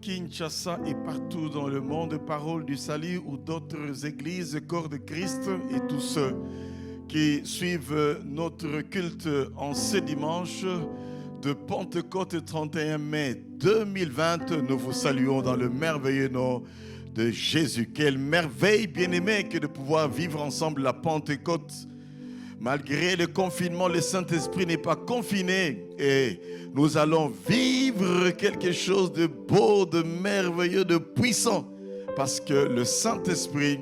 Kinshasa et partout dans le monde, Parole du Salut ou d'autres églises, Corps de Christ et tous ceux qui suivent notre culte en ce dimanche de Pentecôte 31 mai 2020. Nous vous saluons dans le merveilleux nom de Jésus. Quelle merveille, bien-aimés, que de pouvoir vivre ensemble la Pentecôte. Malgré le confinement, le Saint-Esprit n'est pas confiné et nous allons vivre quelque chose de beau, de merveilleux, de puissant. Parce que le Saint-Esprit,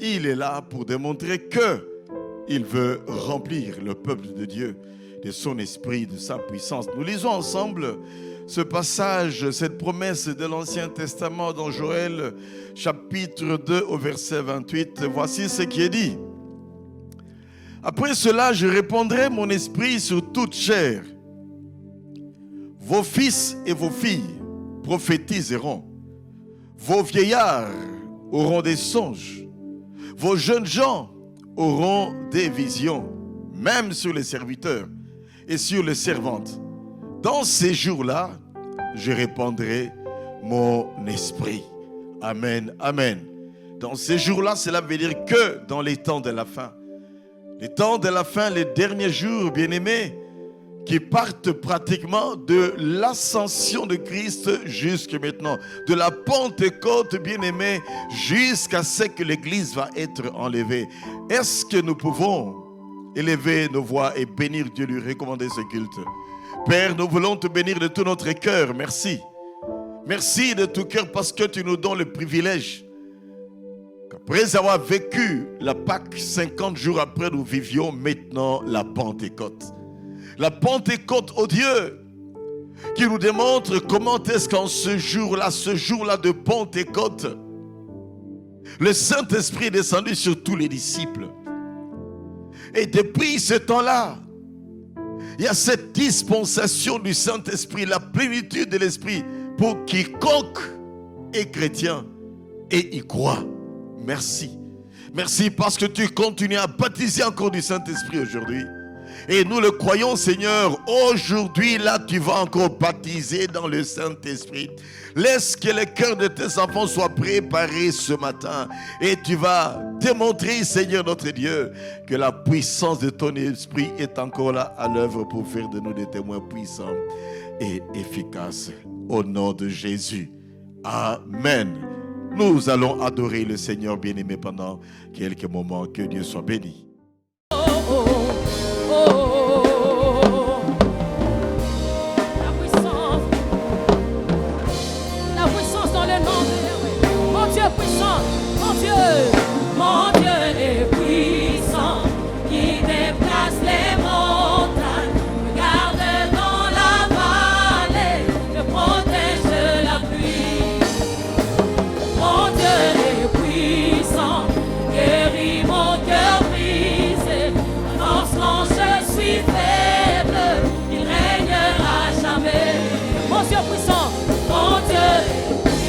il est là pour démontrer qu'il veut remplir le peuple de Dieu de son esprit, de sa puissance. Nous lisons ensemble ce passage, cette promesse de l'Ancien Testament dans Joël chapitre 2 au verset 28. Voici ce qui est dit. Après cela, je répandrai mon esprit sur toute chair. Vos fils et vos filles prophétiseront. Vos vieillards auront des songes. Vos jeunes gens auront des visions, même sur les serviteurs et sur les servantes. Dans ces jours-là, je répandrai mon esprit. Amen, amen. Dans ces jours-là, cela veut dire que dans les temps de la fin. Les temps de la fin, les derniers jours, bien-aimés, qui partent pratiquement de l'ascension de Christ jusqu'à maintenant, de la Pentecôte, bien-aimés, jusqu'à ce que l'Église va être enlevée. Est-ce que nous pouvons élever nos voix et bénir Dieu, lui recommander ce culte? Père, nous voulons te bénir de tout notre cœur. Merci. Merci de tout cœur parce que tu nous donnes le privilège. Après avoir vécu la Pâque, 50 jours après, nous vivions maintenant la Pentecôte. La Pentecôte, oh Dieu, qui nous démontre comment est-ce qu'en ce jour-là de Pentecôte, le Saint-Esprit est descendu sur tous les disciples. Et depuis ce temps-là, il y a cette dispensation du Saint-Esprit, la plénitude de l'Esprit pour quiconque est chrétien et y croit. Merci. Merci parce que tu continues à baptiser encore du Saint-Esprit aujourd'hui. Et nous le croyons, Seigneur. Aujourd'hui, là, tu vas encore baptiser dans le Saint-Esprit. Laisse que le cœur de tes enfants soit préparé ce matin. Et tu vas démontrer, Seigneur notre Dieu, que la puissance de ton esprit est encore là à l'œuvre pour faire de nous des témoins puissants et efficaces. Au nom de Jésus. Amen. Nous allons adorer le Seigneur bien-aimé pendant quelques moments. Que Dieu soit béni. Oh, oh, oh, oh. La puissance dans le nom de Dieu. Mon Dieu puissant, mon Dieu est puissant, qui déplace les montagnes, regarde dans la vallée, te protège la pluie. Mon Dieu est puissant, guérit mon cœur brisé. Lorsqu'en je suis faible, il régnera jamais. Mon Dieu puissant, mon Dieu,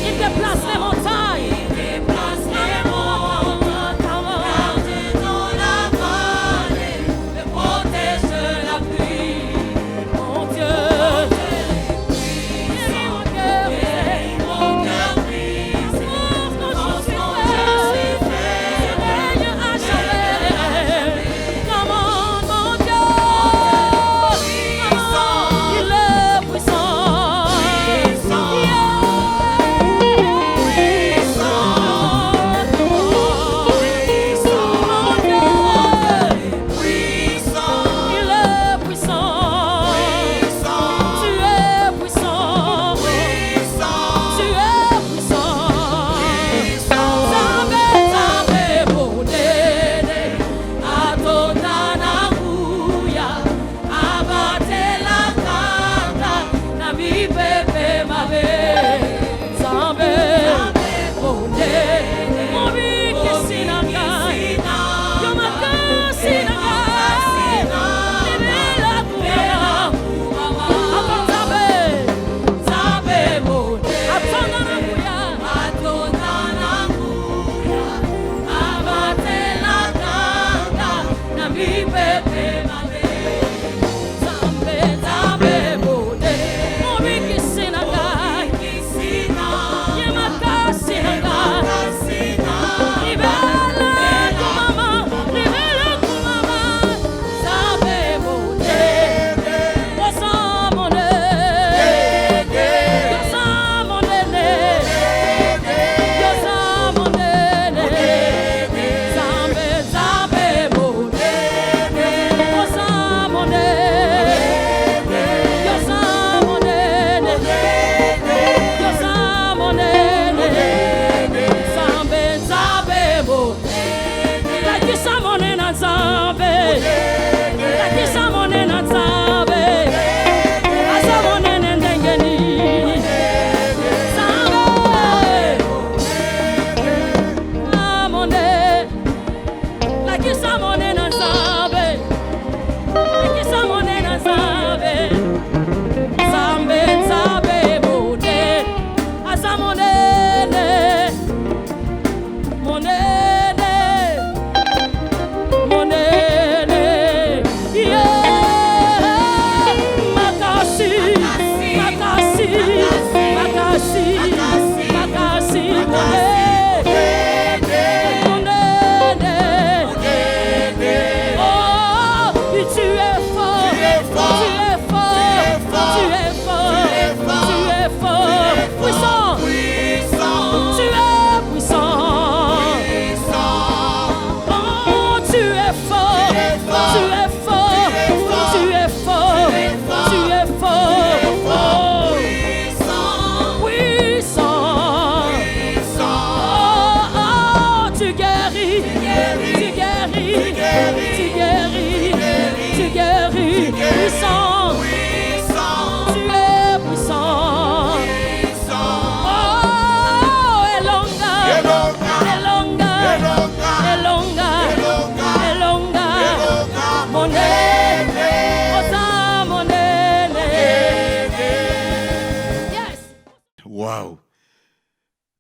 il déplace les montagnes. Il déplace les montagnes,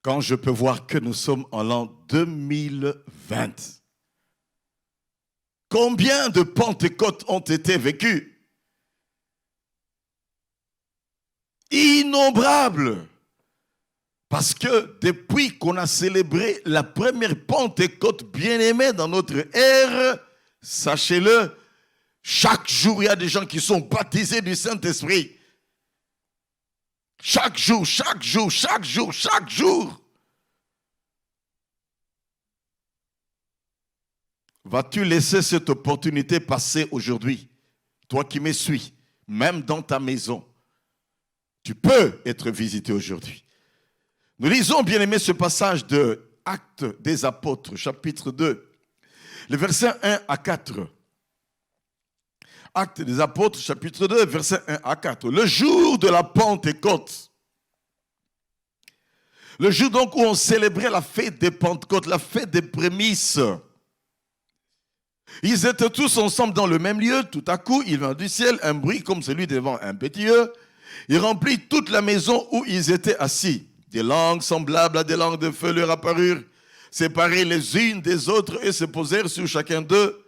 quand je peux voir que nous sommes en l'an 2020. Combien de Pentecôtes ont été vécues? Innombrables. Parce que depuis qu'on a célébré la première Pentecôte bien-aimée dans notre ère, sachez-le, chaque jour, il y a des gens qui sont baptisés du Saint-Esprit. Chaque jour, chaque jour, chaque jour, chaque jour. Vas-tu laisser cette opportunité passer aujourd'hui? Toi qui me suis, même dans ta maison, tu peux être visité aujourd'hui. Nous lisons, bien aimé, ce passage de Actes des Apôtres, chapitre 2, les versets 1 à 4. Actes des Apôtres, chapitre 2, versets 1 à 4. Le jour de la Pentecôte. Le jour donc où on célébrait la fête des Pentecôtes, la fête des prémices. Ils étaient tous ensemble dans le même lieu. Tout à coup, il vint du ciel un bruit comme celui devant un petit œuf. Il remplit toute la maison où ils étaient assis. Des langues semblables à des langues de feu leur apparurent, séparées les unes des autres, et se posèrent sur chacun d'eux.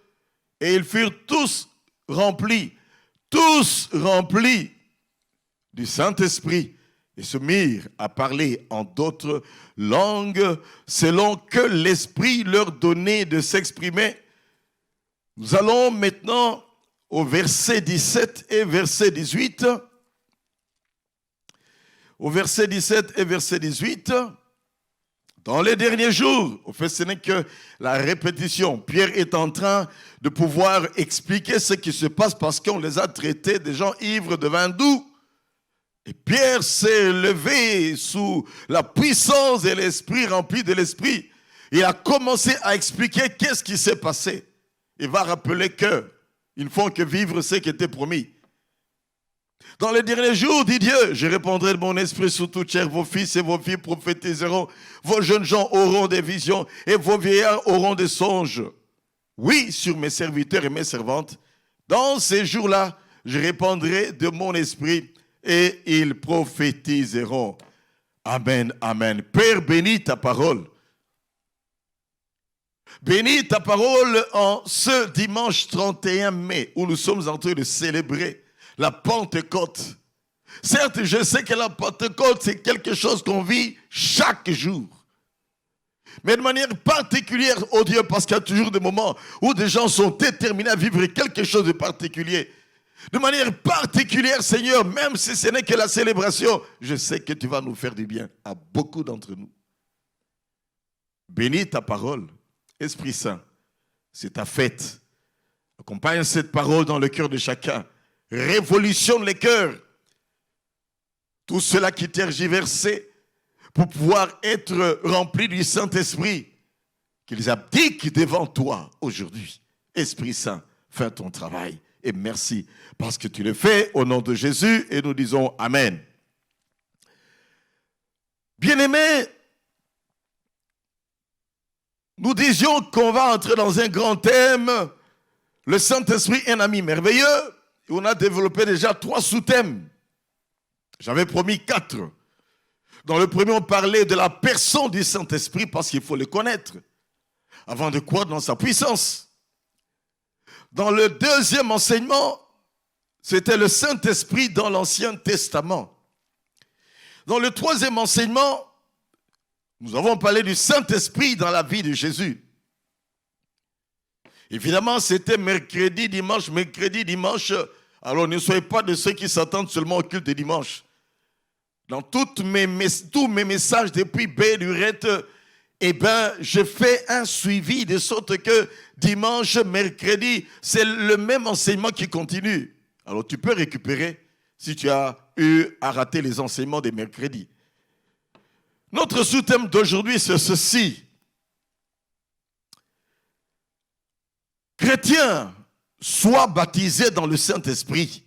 Et ils furent tous remplis du Saint-Esprit, et se mirent à parler en d'autres langues, selon que l'Esprit leur donnait de s'exprimer. Nous allons maintenant au verset 17 et verset 18. Au verset 17 et verset 18, dans les derniers jours, au fait ce n'est que la répétition, Pierre est en train de pouvoir expliquer ce qui se passe parce qu'on les a traités des gens ivres de vin doux. Et Pierre s'est levé sous la puissance de l'Esprit, rempli de l'Esprit. Il a commencé à expliquer qu'est-ce qui s'est passé. Il va rappeler qu'ils ne font que vivre ce qui était promis. Dans les derniers jours, dit Dieu, je répandrai de mon esprit sur toute chair, vos fils et vos filles prophétiseront, vos jeunes gens auront des visions et vos vieillards auront des songes. Oui, sur mes serviteurs et mes servantes, dans ces jours-là, je répandrai de mon esprit et ils prophétiseront. Amen, amen. Père, bénis ta parole. Bénis ta parole en ce dimanche 31 mai où nous sommes en train de célébrer la Pentecôte. Certes, je sais que la Pentecôte, c'est quelque chose qu'on vit chaque jour. Mais de manière particulière, oh Dieu, parce qu'il y a toujours des moments où des gens sont déterminés à vivre quelque chose de particulier. De manière particulière, Seigneur, même si ce n'est que la célébration, je sais que tu vas nous faire du bien à beaucoup d'entre nous. Bénis ta parole, Esprit Saint, c'est ta fête. Accompagne cette parole dans le cœur de chacun. Révolutionne les cœurs. Tout cela qui tergiversait pour pouvoir être rempli du Saint-Esprit, qu'ils abdiquent devant toi aujourd'hui. Esprit Saint, fais ton travail et merci parce que tu le fais au nom de Jésus et nous disons Amen. Bien-aimés, nous disions qu'on va entrer dans un grand thème. Le Saint-Esprit est un ami merveilleux. Et on a développé déjà 3 sous-thèmes. J'avais promis 4. Dans le premier, on parlait de la personne du Saint-Esprit parce qu'il faut le connaître avant de croire dans sa puissance. Dans le deuxième enseignement, c'était le Saint-Esprit dans l'Ancien Testament. Dans le troisième enseignement, nous avons parlé du Saint-Esprit dans la vie de Jésus. Évidemment, c'était mercredi, dimanche. Alors ne soyez pas de ceux qui s'attendent seulement au culte de dimanche. Dans tous mes messages depuis Bélurette, je fais un suivi de sorte que dimanche, mercredi, c'est le même enseignement qui continue. Alors tu peux récupérer si tu as eu à rater les enseignements des mercredis. Notre sous-thème d'aujourd'hui, c'est ceci. Chrétiens, sois baptisés dans le Saint-Esprit.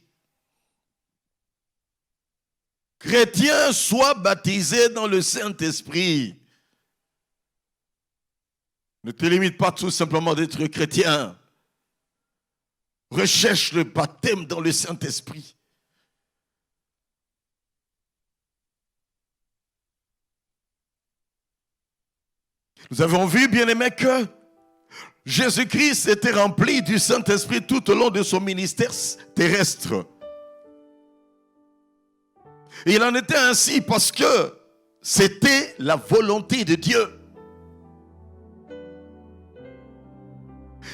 Chrétiens, sois baptisés dans le Saint-Esprit. Ne te limite pas tout simplement d'être chrétien. Recherche le baptême dans le Saint-Esprit. Nous avons vu, bien-aimés, que Jésus-Christ était rempli du Saint-Esprit tout au long de son ministère terrestre. Et il en était ainsi parce que c'était la volonté de Dieu.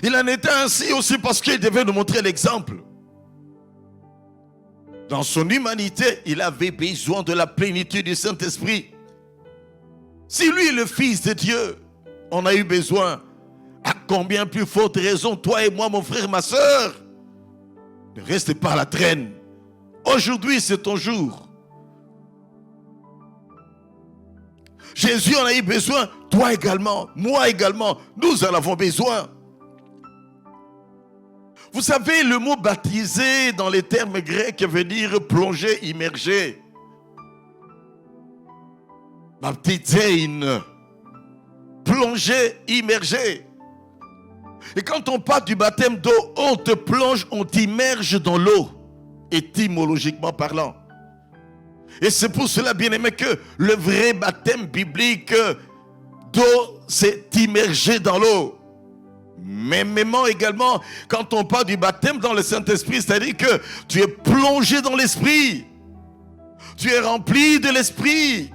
Il en était ainsi aussi parce qu'il devait nous montrer l'exemple. Dans son humanité, il avait besoin de la plénitude du Saint-Esprit. Si lui est le Fils de Dieu, on a eu besoin. À combien plus forte raison, toi et moi, mon frère, ma soeur, ne reste pas à la traîne. Aujourd'hui, c'est ton jour. Jésus en a eu besoin, toi également, moi également, nous en avons besoin. Vous savez, le mot baptisé dans les termes grecs veut dire plonger, immerger. Baptizein, plonger, immerger. Et quand on parle du baptême d'eau, on te plonge, on t'immerge dans l'eau, étymologiquement parlant. Et c'est pour cela, bien-aimé, que le vrai baptême biblique d'eau, c'est immerger dans l'eau. Mêmement également, quand on parle du baptême dans le Saint-Esprit, c'est-à-dire que tu es plongé dans l'Esprit. Tu es rempli de l'Esprit.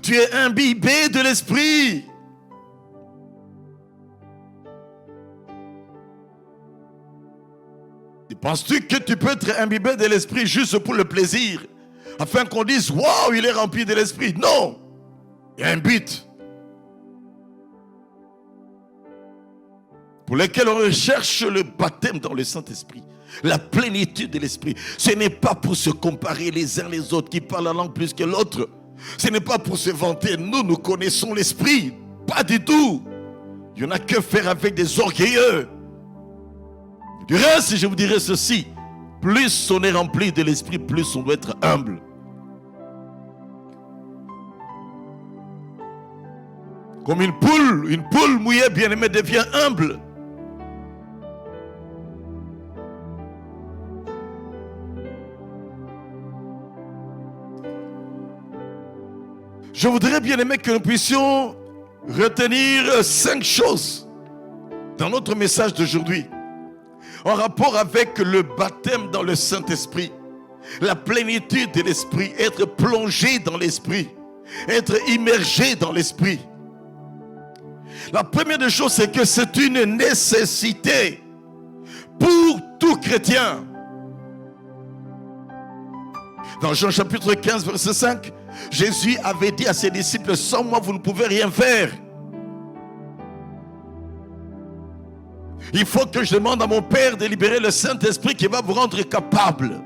Tu es imbibé de l'Esprit. Et penses-tu que tu peux être imbibé de l'Esprit juste pour le plaisir, afin qu'on dise « Waouh, il est rempli de l'Esprit ». Non, il y a un but pour lequel on recherche le baptême dans le Saint-Esprit, la plénitude de l'Esprit. Ce n'est pas pour se comparer les uns les autres, qui parlent la langue plus que l'autre. Ce n'est pas pour se vanter. Nous connaissons l'Esprit. Pas du tout. Il n'y en a que faire avec des orgueilleux. Du reste, je vous dirais ceci. Plus on est rempli de l'Esprit, plus on doit être humble. Comme une poule mouillée, bien-aimée, devient humble. Je voudrais, bien-aimé, que nous puissions retenir 5 choses dans notre message d'aujourd'hui, en rapport avec le baptême dans le Saint-Esprit, la plénitude de l'Esprit, être plongé dans l'Esprit, être immergé dans l'Esprit. La première des choses, c'est que c'est une nécessité pour tout chrétien. Dans Jean chapitre 15, verset 5, Jésus avait dit à ses disciples, sans moi vous ne pouvez rien faire. Il faut que je demande à mon Père de libérer le Saint-Esprit qui va vous rendre capable.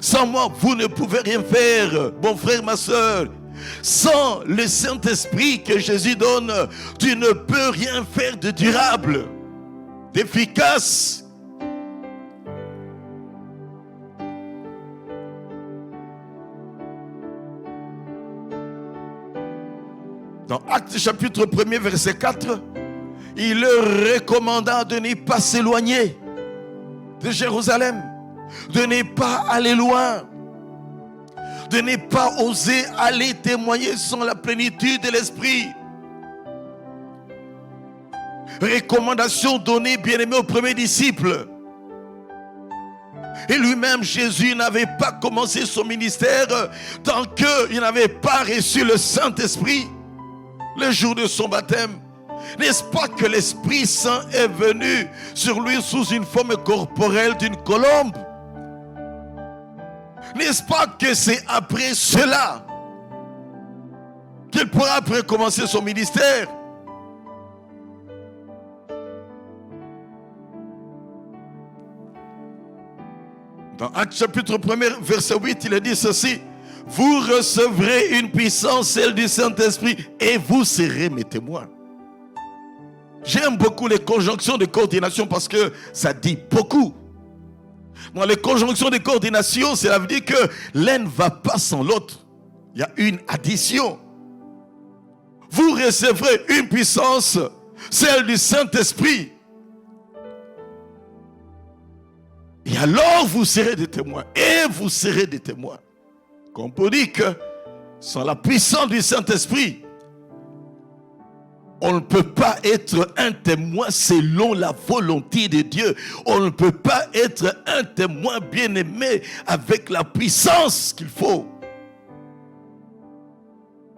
Sans moi vous ne pouvez rien faire, mon frère, ma soeur. Sans le Saint-Esprit que Jésus donne, tu ne peux rien faire de durable, d'efficace. Dans Actes chapitre 1er, verset 4, il leur recommanda de ne pas s'éloigner de Jérusalem, de ne pas aller loin, de ne pas oser aller témoigner sans la plénitude de l'Esprit. Recommandation donnée, bien-aimé, au premier disciple. Et lui-même, Jésus n'avait pas commencé son ministère tant qu'il n'avait pas reçu le Saint-Esprit le jour de son baptême. N'est-ce pas que l'Esprit Saint est venu sur lui sous une forme corporelle d'une colombe? N'est-ce pas que c'est après cela qu'il pourra après commencer son ministère? Dans Actes chapitre 1er, verset 8, il est dit ceci: vous recevrez une puissance, celle du Saint-Esprit, et vous serez mes témoins. J'aime beaucoup les conjonctions de coordination parce que ça dit beaucoup. Dans les conjonctions de coordination, cela veut dire que l'un ne va pas sans l'autre. Il y a une addition. Vous recevrez une puissance, celle du Saint-Esprit. Et alors vous serez des témoins. Et vous serez des témoins. Qu'on peut dire que sans la puissance du Saint-Esprit, On ne peut pas être un témoin selon la volonté de Dieu. On ne peut pas être un témoin bien-aimé avec la puissance qu'il faut.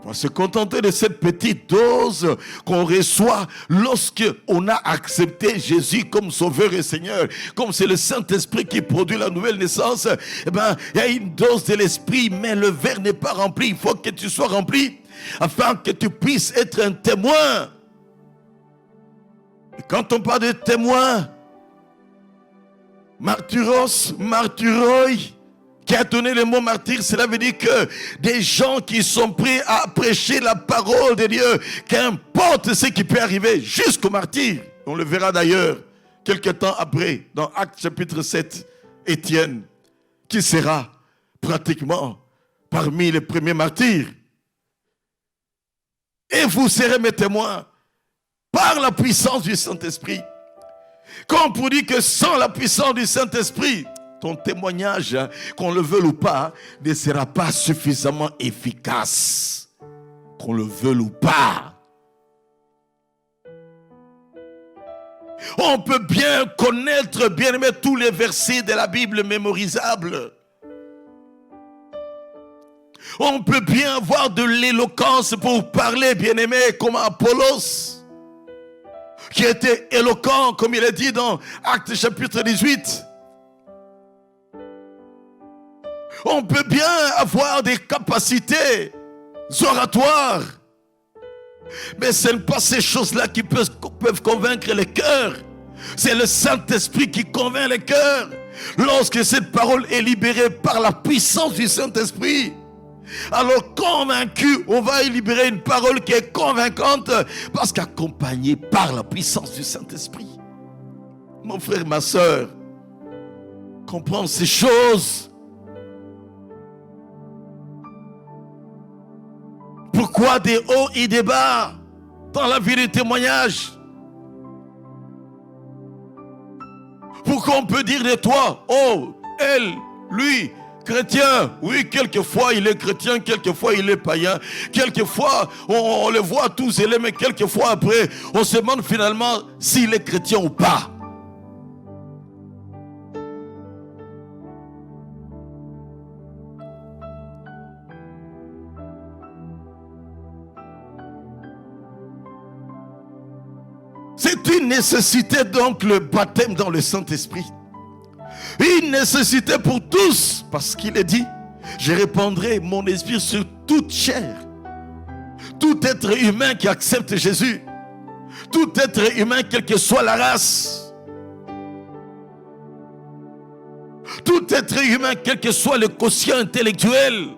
On va se contenter de cette petite dose qu'on reçoit lorsque on a accepté Jésus comme Sauveur et Seigneur. Comme c'est le Saint-Esprit qui produit la nouvelle naissance, eh ben, il y a une dose de l'Esprit, mais le verre n'est pas rempli. Il faut que tu sois rempli afin que tu puisses être un témoin. Et quand on parle de témoin, martyros, martyroi, qui a donné le mot martyr, cela veut dire que des gens qui sont prêts à prêcher la parole de Dieu, qu'importe ce qui peut arriver, jusqu'au martyr. On le verra d'ailleurs quelques temps après, dans Actes chapitre 7, Étienne, qui sera pratiquement parmi les premiers martyrs. Et vous serez mes témoins par la puissance du Saint-Esprit. Comme pour dire que sans la puissance du Saint-Esprit, ton témoignage, qu'on le veuille ou pas, ne sera pas suffisamment efficace. Qu'on le veuille ou pas. On peut bien connaître, bien aimer tous les versets de la Bible mémorisables. On peut bien avoir de l'éloquence pour parler, bien aimé, comme Apollos, qui était éloquent, comme il est dit dans Actes chapitre 18. On peut bien avoir des capacités oratoires, mais ce n'est pas ces choses-là qui peuvent convaincre les cœurs. C'est le Saint-Esprit qui convainc les cœurs. Lorsque cette parole est libérée par la puissance du Saint-Esprit, alors convaincu, on va y libérer une parole qui est convaincante parce qu'accompagnée par la puissance du Saint-Esprit. Mon frère, ma soeur, comprends ces choses. Pourquoi des hauts et des bas dans la vie du témoignage? Pourquoi on peut dire de toi, oh, elle, lui, chrétien? Oui, quelquefois il est chrétien, quelquefois il est païen, quelquefois on le voit tous, mais quelquefois après, on se demande finalement s'il est chrétien ou pas. C'est une nécessité donc le baptême dans le Saint-Esprit. Une nécessité pour tous, parce qu'il est dit, je répandrai mon esprit sur toute chair. Tout être humain qui accepte Jésus, tout être humain quelle que soit la race, tout être humain quel que soit le quotient intellectuel,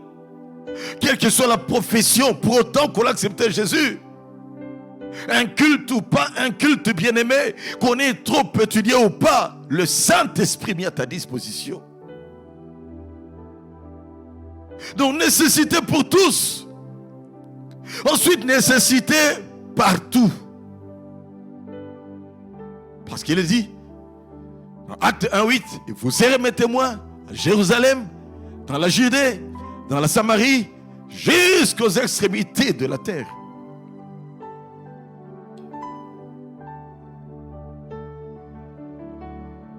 quelle que soit la profession, pour autant qu'on accepte Jésus. Un culte ou pas un culte, bien-aimé, qu'on ait trop étudié ou pas, le Saint-Esprit mis à ta disposition. Donc nécessité pour tous. Ensuite, nécessité partout. Parce qu'il est dit, dans Acte 1:8, vous serez mes témoins à Jérusalem, dans la Judée, dans la Samarie, jusqu'aux extrémités de la terre.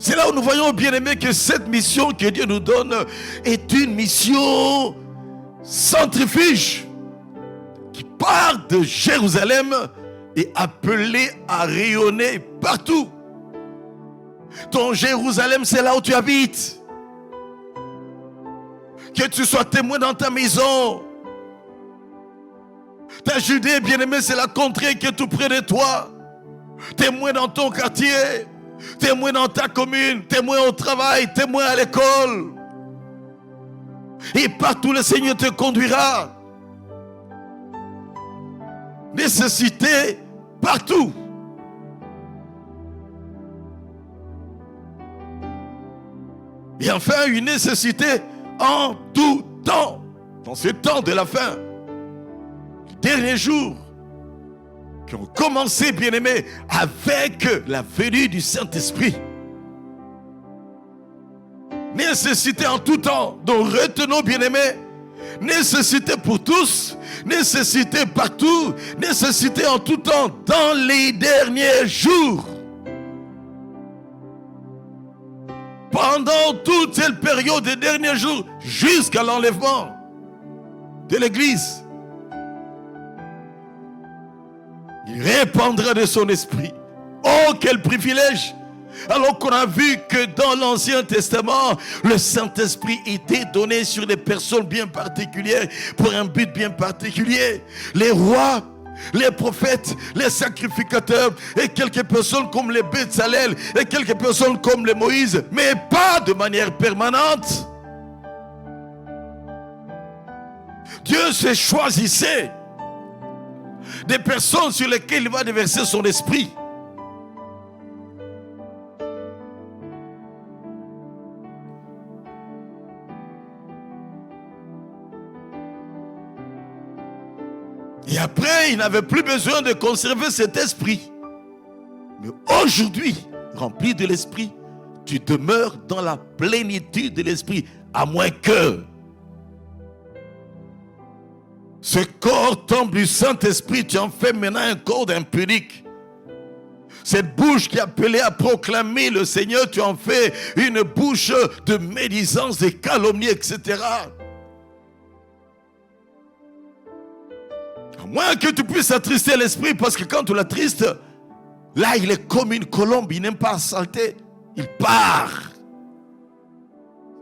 C'est là où nous voyons, bien aimé, que cette mission que Dieu nous donne est une mission centrifuge qui part de Jérusalem et appelée à rayonner partout. Ton Jérusalem, c'est là où tu habites. Que tu sois témoin dans ta maison. Ta Judée, bien aimé, c'est la contrée qui est tout près de toi. Témoin dans ton quartier. Témoin dans ta commune, témoin au travail, témoin à l'école. Et partout le Seigneur te conduira. Nécessité partout. Et enfin, une nécessité en tout temps. Dans ce temps de la fin. Les derniers jours. Qui ont commencé, bien-aimés, avec la venue du Saint-Esprit. Nécessité en tout temps. Donc retenons, bien-aimés, nécessité pour tous, nécessité partout, nécessité en tout temps, dans les derniers jours. Pendant toute cette période des derniers jours, jusqu'à l'enlèvement de l'Église, il répandra de son esprit. Oh, quel privilège! Alors qu'on a vu que dans l'Ancien Testament, le Saint-Esprit était donné sur des personnes bien particulières, pour un but bien particulier. Les rois, les prophètes, les sacrificateurs, et quelques personnes comme les Bétzalel, et quelques personnes comme les Moïse, mais pas de manière permanente. Dieu se choisissait des personnes sur lesquelles il va déverser son esprit. Et après, il n'avait plus besoin de conserver cet esprit. Mais aujourd'hui, rempli de l'esprit, tu demeures dans la plénitude de l'esprit, à moins que ce corps temple du Saint-Esprit, tu en fais maintenant un corps d'impunique. Cette bouche qui appelait à proclamer le Seigneur, tu en fais une bouche de médisance, de calomnie, etc. À moins que tu puisses attrister l'esprit, parce que quand tu l'attristes, là il est comme une colombe, il n'aime pas la saleté, il part.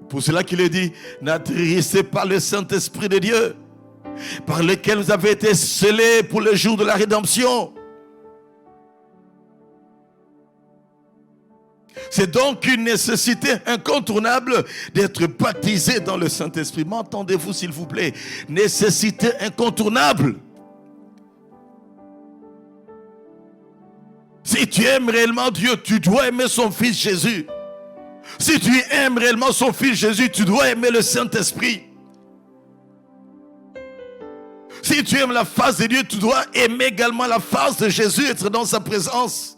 C'est pour cela qu'il est dit, n'attristez pas le Saint-Esprit de Dieu, par lequel vous avez été scellés pour le jour de la rédemption. C'est donc une nécessité incontournable d'être baptisé dans le Saint-Esprit. M'entendez-vous s'il vous plaît? Nécessité incontournable. Si tu aimes réellement Dieu, tu dois aimer son Fils Jésus. Si tu aimes réellement son Fils Jésus, tu dois aimer le Saint-Esprit. Si tu aimes la face de Dieu, tu dois aimer également la face de Jésus, être dans sa présence.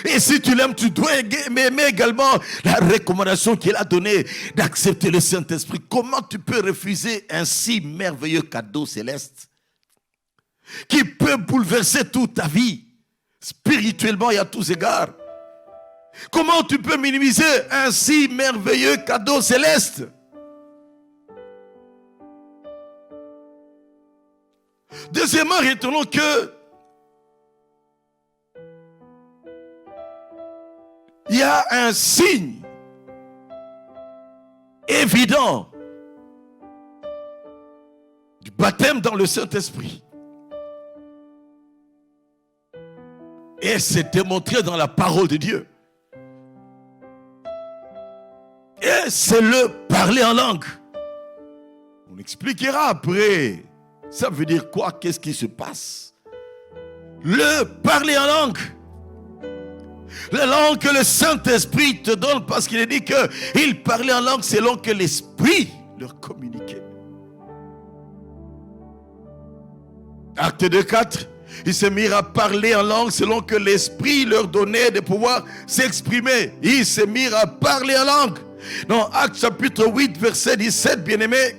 Et si tu l'aimes, tu dois aimer également la recommandation qu'il a donnée d'accepter le Saint-Esprit. Comment tu peux refuser un si merveilleux cadeau céleste qui peut bouleverser toute ta vie spirituellement et à tous égards? Comment tu peux minimiser un si merveilleux cadeau céleste? Deuxièmement, retenons que il y a un signe évident du baptême dans le Saint-Esprit. Et c'est démontré dans la parole de Dieu. Et c'est le parler en langue. On expliquera après. Ça veut dire quoi? Qu'est-ce qui se passe? Le parler en langue. La langue que le Saint-Esprit te donne, parce qu'il est dit qu'il parlait en langue selon que l'Esprit leur communiquait. Acte 2:4, ils se mirent à parler en langue selon que l'Esprit leur donnait de pouvoir s'exprimer. Ils se mirent à parler en langue. Dans Acte chapitre 8, verset 17, bien-aimés,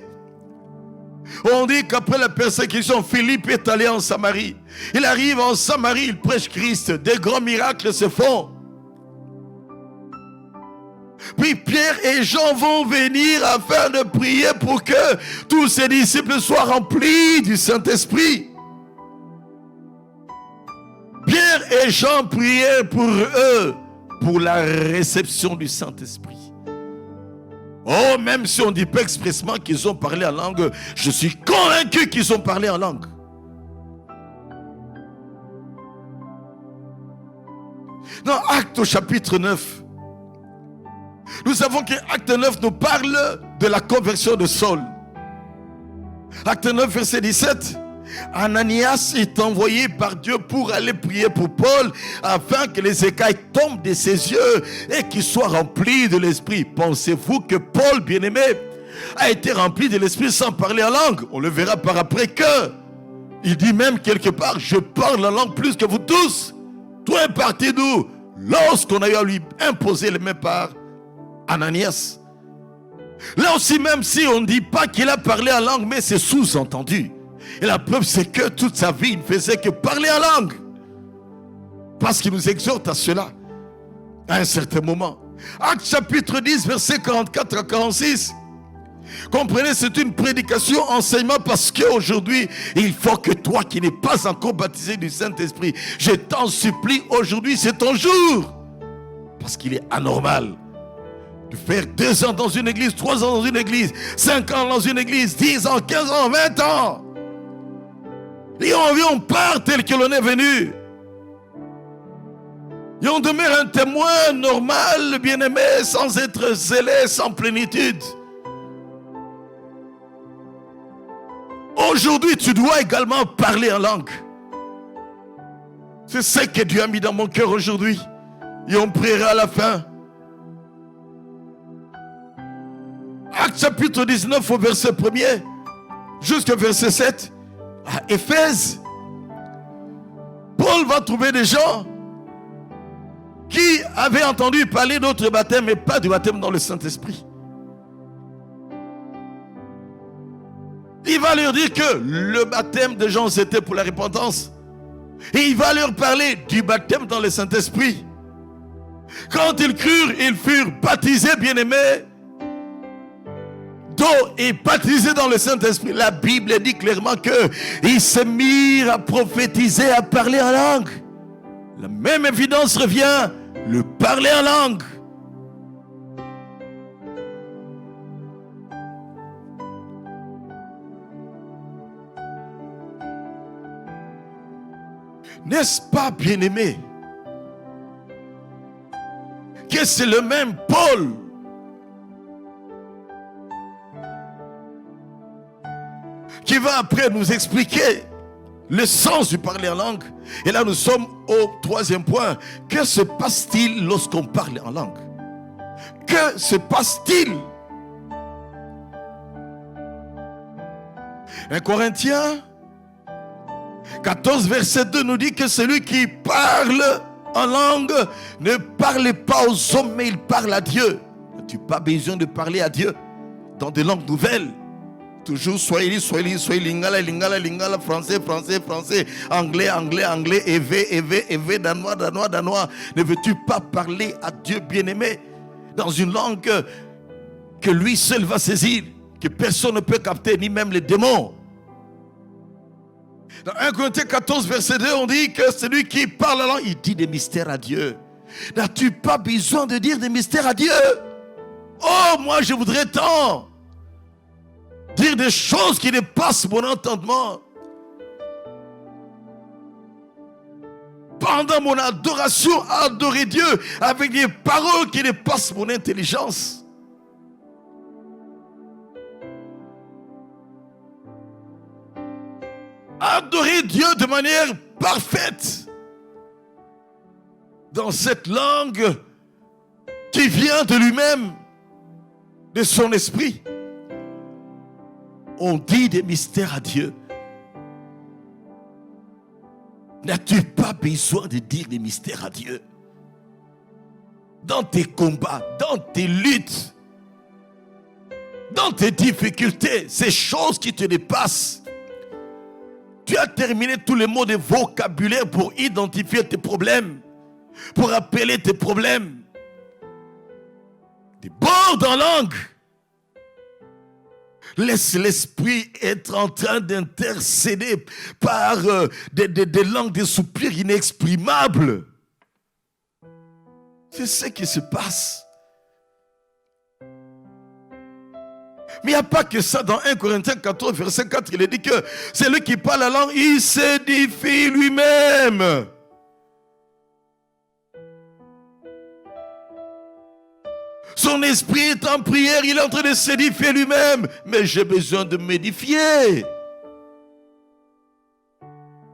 on dit qu'après la persécution, Philippe est allé en Samarie. Il arrive en Samarie, il prêche Christ. Des grands miracles se font. Puis Pierre et Jean vont venir afin de prier pour que tous ses disciples soient remplis du Saint-Esprit. Pierre et Jean priaient pour eux, pour la réception du Saint-Esprit. Oh, même si on ne dit pas expressément qu'ils ont parlé en langue, je suis convaincu qu'ils ont parlé en langue. Dans Acte au chapitre 9, nous savons que Acte 9 nous parle de la conversion de Saul. Acte 9, verset 17. Ananias est envoyé par Dieu pour aller prier pour Paul afin que les écailles tombent de ses yeux et qu'il soit rempli de l'Esprit. Pensez-vous que Paul, bien-aimé, a été rempli de l'Esprit sans parler en langue? On le verra par après que il dit même quelque part, je parle en langue plus que vous tous. Toi est parti d'où? Lorsqu'on a eu à lui imposer les mains par Ananias. Là aussi, même si on ne dit pas qu'il a parlé en langue, mais c'est sous-entendu. Et la preuve, c'est que toute sa vie, il ne faisait que parler en langue. Parce qu'il nous exhorte à cela, à un certain moment. Actes chapitre 10, versets 44 à 46. Comprenez, c'est une prédication, enseignement, parce qu'aujourd'hui, il faut que toi qui n'es pas encore baptisé du Saint-Esprit, je t'en supplie, aujourd'hui, c'est ton jour. Parce qu'il est anormal de faire 2 ans dans une église, 3 ans dans une église, 5 ans dans une église, 10 ans, 15 ans, 20 ans. Et on part tel que l'on est venu. Et on demeure un témoin normal, bien-aimé, sans être zélé, sans plénitude. Aujourd'hui, tu dois également parler en langue. C'est ce que Dieu a mis dans mon cœur aujourd'hui. Et on priera à la fin. Actes chapitre 19 au verset 1er jusqu'au verset 7. À Éphèse, Paul va trouver des gens qui avaient entendu parler d'autres baptêmes, mais pas du baptême dans le Saint-Esprit. Il va leur dire que le baptême de Jean, c'était pour la repentance. Et il va leur parler du baptême dans le Saint-Esprit. Quand ils crurent, ils furent baptisés, bien-aimés, d'eau et baptisés dans le Saint-Esprit. La Bible dit clairement qu'ils se mirent à prophétiser, à parler en langue. La même évidence revient, le parler en langue. N'est-ce pas, bien-aimé, que c'est le même Paul qui va après nous expliquer le sens du parler en langue. Et là, nous sommes au 3e point. Que se passe-t-il lorsqu'on parle en langue? Que se passe-t-il? 1 Corinthiens 14, verset 2 nous dit que celui qui parle en langue ne parle pas aux hommes, mais il parle à Dieu. Tu n'as pas besoin de parler à Dieu dans des langues nouvelles. Toujours Swahili, Lingala, français, anglais, évé, danois. Ne veux-tu pas parler à Dieu, bien-aimé, dans une langue que lui seul va saisir, que personne ne peut capter, ni même les démons? Dans 1 Corinthiens 14, verset 2, on dit que celui qui parle la langue, il dit des mystères à Dieu. N'as-tu pas besoin de dire des mystères à Dieu? Oh, moi je voudrais tant dire des choses qui dépassent mon entendement. Pendant mon adoration, adorer Dieu avec des paroles qui dépassent mon intelligence. Adorer Dieu de manière parfaite dans cette langue qui vient de lui-même, de son esprit. On dit des mystères à Dieu. N'as-tu pas besoin de dire des mystères à Dieu? Dans tes combats, dans tes luttes, dans tes difficultés, ces choses qui te dépassent. Tu as terminé tous les mots de vocabulaire pour identifier tes problèmes, pour appeler tes problèmes. Déborde en langue. Laisse l'esprit être en train d'intercéder par des langues, des soupirs inexprimables. C'est ce qui se passe. Mais il n'y a pas que ça. Dans 1 Corinthiens 14, verset 4, il est dit que celui qui parle la langue, il s'édifie lui-même. Son esprit est en prière, il est en train de s'édifier lui-même. Mais j'ai besoin de m'édifier.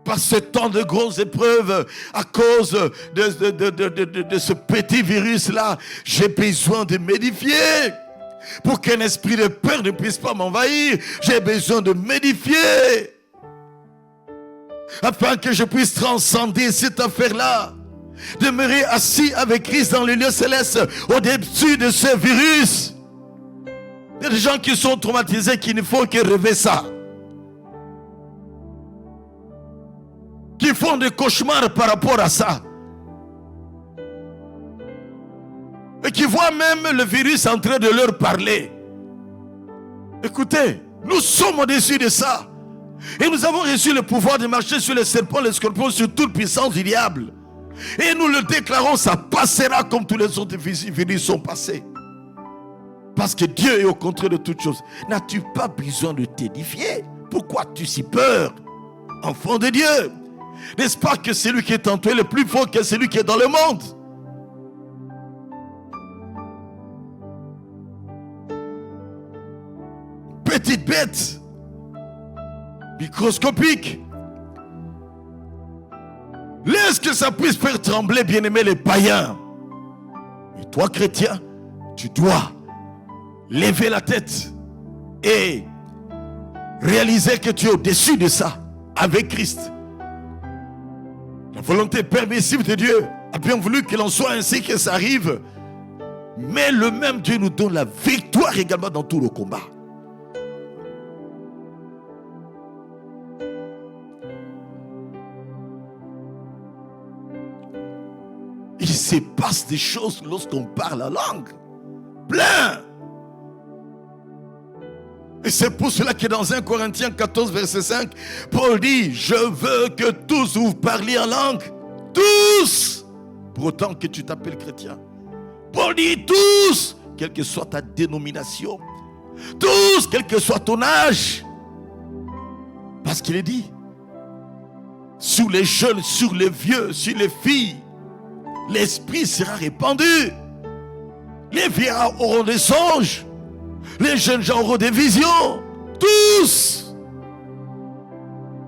Par ce temps de grosses épreuves, à cause de ce petit virus-là, j'ai besoin de m'édifier. Pour qu'un esprit de peur ne puisse pas m'envahir, j'ai besoin de m'édifier. Afin que je puisse transcender cette affaire-là. Demeurer assis avec Christ dans les lieux célestes, au-dessus de ce virus. Il y a des gens qui sont traumatisés, qui ne font que rêver ça. Qui font des cauchemars par rapport à ça. Et qui voient même le virus en train de leur parler. Écoutez, nous sommes au-dessus de ça. Et nous avons reçu le pouvoir de marcher sur les serpents, les scorpions, sur toute puissance du diable. Et nous le déclarons, ça passera comme tous les autres virus sont passés. Parce que Dieu est au contrôle de toutes choses. N'as-tu pas besoin de t'édifier? Pourquoi as-tu si peur, enfant de Dieu? N'est-ce pas que celui qui est en toi est le plus fort que celui qui est dans le monde? Petite bête, microscopique. Laisse que ça puisse faire trembler, bien-aimés, les païens. Et toi, chrétien, tu dois lever la tête et réaliser que tu es au-dessus de ça avec Christ. La volonté permissive de Dieu a bien voulu qu'il en soit ainsi, que ça arrive. Mais le même Dieu nous donne la victoire également dans tout le combat. Il se passe des choses lorsqu'on parle la langue. Plein. Et c'est pour cela que dans 1 Corinthiens 14, verset 5, Paul dit, je veux que tous vous parliez en langue. Tous. Pour autant que tu t'appelles chrétien. Paul dit tous, quelle que soit ta dénomination. Tous, quel que soit ton âge. Parce qu'il est dit, sur les jeunes, sur les vieux, sur les filles, l'esprit sera répandu. Les vieillards auront des songes. Les jeunes gens auront des visions. Tous.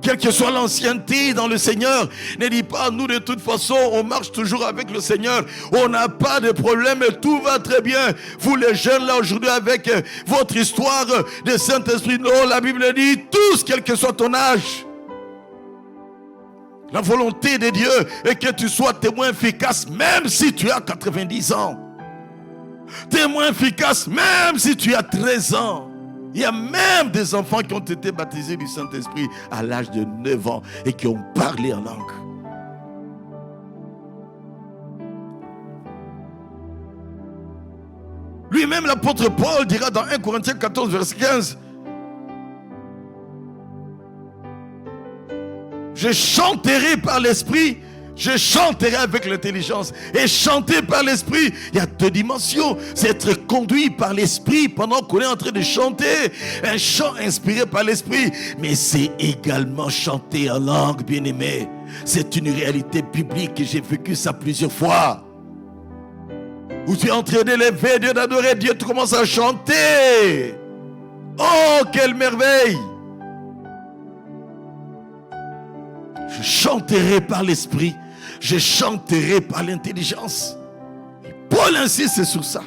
Quelle que soit l'ancienneté dans le Seigneur, ne dis pas, nous de toute façon, on marche toujours avec le Seigneur. On n'a pas de problème, tout va très bien. Vous les jeunes là aujourd'hui avec votre histoire de Saint-Esprit. Non, la Bible dit tous, quel que soit ton âge. La volonté de Dieu est que tu sois témoin efficace même si tu as 90 ans. Témoin efficace même si tu as 13 ans. Il y a même des enfants qui ont été baptisés du Saint-Esprit à l'âge de 9 ans et qui ont parlé en langue. Lui-même, l'apôtre Paul dira dans 1 Corinthiens 14, verset 15, je chanterai par l'esprit, je chanterai avec l'intelligence. Et chanter par l'esprit, il y a deux dimensions. C'est être conduit par l'esprit pendant qu'on est en train de chanter. Un chant inspiré par l'esprit. Mais c'est également chanter en langue, bien-aimé. C'est une réalité biblique et j'ai vécu ça plusieurs fois. Où tu es en train d'élever Dieu, d'adorer Dieu, tu commences à chanter. Oh, quelle merveille! Je chanterai par l'esprit, je chanterai par l'intelligence. Et Paul insiste sur ça.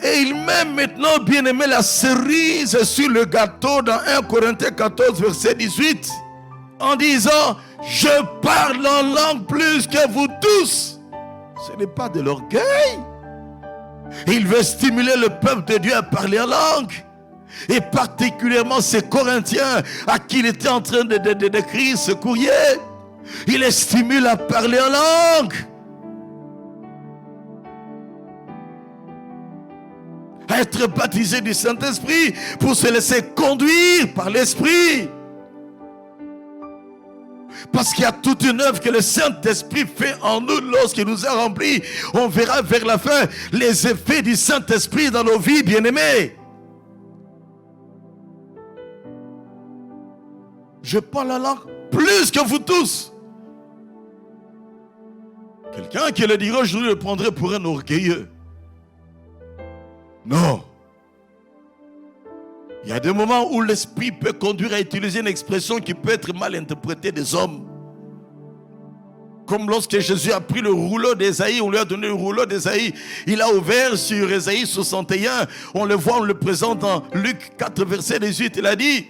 Et il met maintenant, bien aimé, la cerise sur le gâteau dans 1 Corinthiens 14, verset 18, en disant, je parle en langue plus que vous tous. Ce n'est pas de l'orgueil. Il veut stimuler le peuple de Dieu à parler en langue. Et particulièrement ces Corinthiens à qui il était en train d'écrire ce courrier. Il les stimule à parler en langue. À être baptisé du Saint-Esprit pour se laisser conduire par l'Esprit. Parce qu'il y a toute une œuvre que le Saint-Esprit fait en nous lorsqu'il nous a remplis. On verra vers la fin les effets du Saint-Esprit dans nos vies, bien-aimés. Je parle la langue plus que vous tous. Quelqu'un qui le dira, je le prendrai pour un orgueilleux. Non. Il y a des moments où l'esprit peut conduire à utiliser une expression qui peut être mal interprétée des hommes. Comme lorsque Jésus a pris le rouleau d'Ésaïe, on lui a donné le rouleau d'Ésaïe. Il a ouvert sur Ésaïe 61. On le voit, on le présente dans Luc 4, verset 18. Il a dit,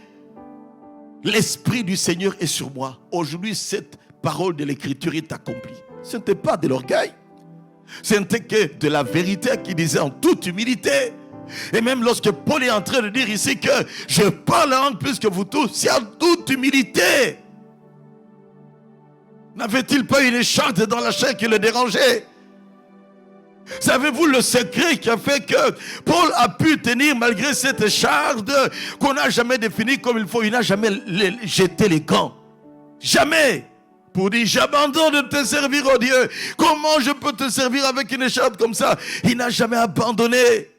l'Esprit du Seigneur est sur moi. Aujourd'hui, cette parole de l'Écriture est accomplie. Ce n'était pas de l'orgueil. C'était que de la vérité qu'il disait en toute humilité. Et même lorsque Paul est en train de dire ici que je parle la langue plus que vous tous, c'est en toute humilité. N'avait-il pas une écharpe dans la chair qui le dérangeait? Savez-vous le secret qui a fait que Paul a pu tenir malgré cette écharpe qu'on n'a jamais définie comme il faut? Il n'a jamais jeté les gants. Jamais. Pour dire, j'abandonne de te servir, oh Dieu. Comment je peux te servir avec une écharpe comme ça? Il n'a jamais abandonné.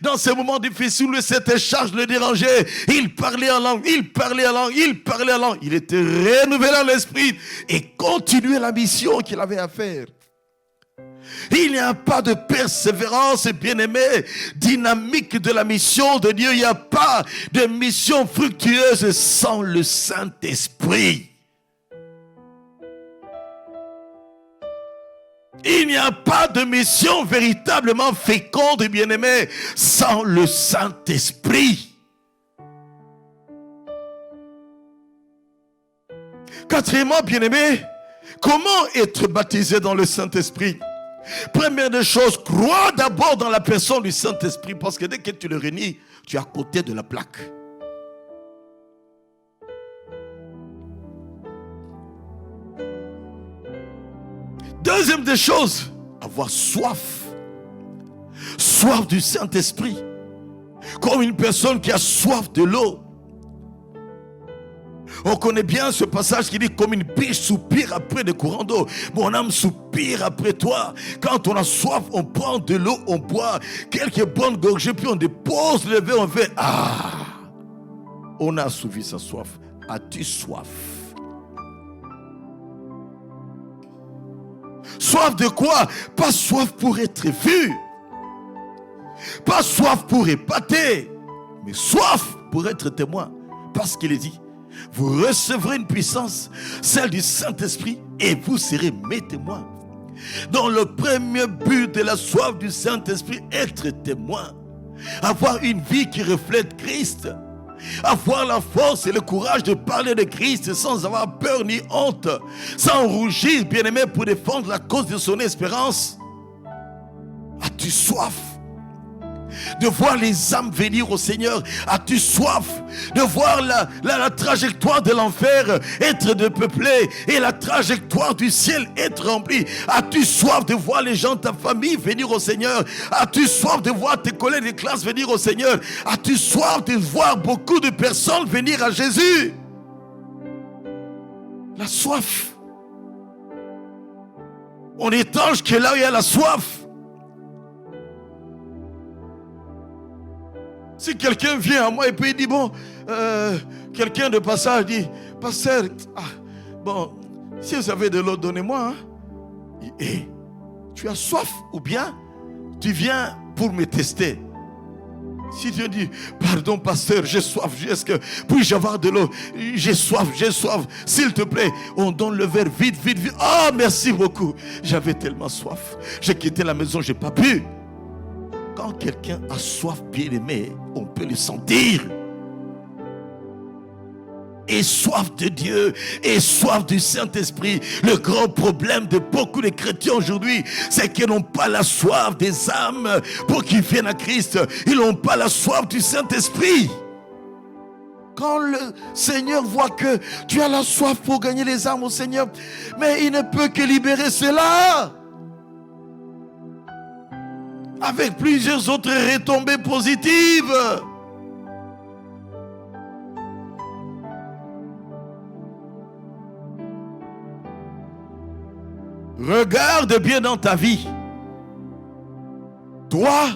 Dans ces moments difficiles où cette écharpe le dérangeait, il parlait en langue, il parlait en langue, il parlait en langue. Il était renouvelé dans l'esprit et continuait la mission qu'il avait à faire. Il n'y a pas de persévérance, bien-aimé, dynamique de la mission de Dieu. Il n'y a pas de mission fructueuse sans le Saint-Esprit. Il n'y a pas de mission véritablement féconde et bien-aimée sans le Saint-Esprit. Quatrièmement, bien-aimé, comment être baptisé dans le Saint-Esprit? Première des choses, crois d'abord dans la personne du Saint-Esprit, parce que dès que tu le renies, tu es à côté de la plaque. Deuxième des choses, avoir soif. Soif du Saint-Esprit. Comme une personne qui a soif de l'eau. On connaît bien ce passage qui dit comme une biche soupire après des courants d'eau. Mon âme soupire après toi. Quand on a soif, on prend de l'eau, on boit quelques bonnes gorgées, puis on dépose le verre, on fait on a assouvi sa soif. As-tu soif? Soif de quoi? Pas soif pour être vu. Pas soif pour épater. Mais soif pour être témoin. Parce qu'il est dit, vous recevrez une puissance, celle du Saint-Esprit, et vous serez mes témoins. Dans le premier but de la soif du Saint-Esprit, être témoin. Avoir une vie qui reflète Christ. Avoir la force et le courage de parler de Christ sans avoir peur ni honte, sans rougir, bien-aimé, pour défendre la cause de son espérance. As-tu soif de voir les âmes venir au Seigneur? As-tu soif de voir la trajectoire de l'enfer être depeuplée et la trajectoire du ciel être remplie? As-tu soif de voir les gens de ta famille venir au Seigneur? As-tu soif de voir tes collègues de classe venir au Seigneur? As-tu soif de voir beaucoup de personnes venir à Jésus? La soif. On étanche que là où il y a la soif. Si quelqu'un vient à moi et puis il dit, bon, quelqu'un de passage dit, pasteur, bon, si vous avez de l'eau, donnez-moi. Tu as soif ou bien tu viens pour me tester? Si tu dis, pardon pasteur, j'ai soif, est-ce que puis-je avoir de l'eau? J'ai soif, s'il te plaît, on donne le verre vite. Ah, merci beaucoup, j'avais tellement soif, j'ai quitté la maison, j'ai pas pu. Quand quelqu'un a soif, bien-aimé, on peut le sentir. Et soif de Dieu, et soif du Saint-Esprit. Le grand problème de beaucoup de chrétiens aujourd'hui, c'est qu'ils n'ont pas la soif des âmes pour qu'ils viennent à Christ. Ils n'ont pas la soif du Saint-Esprit. Quand le Seigneur voit que tu as la soif pour gagner les âmes au Seigneur, mais il ne peut que libérer cela. Avec plusieurs autres retombées positives. Regarde bien dans ta vie. Toi,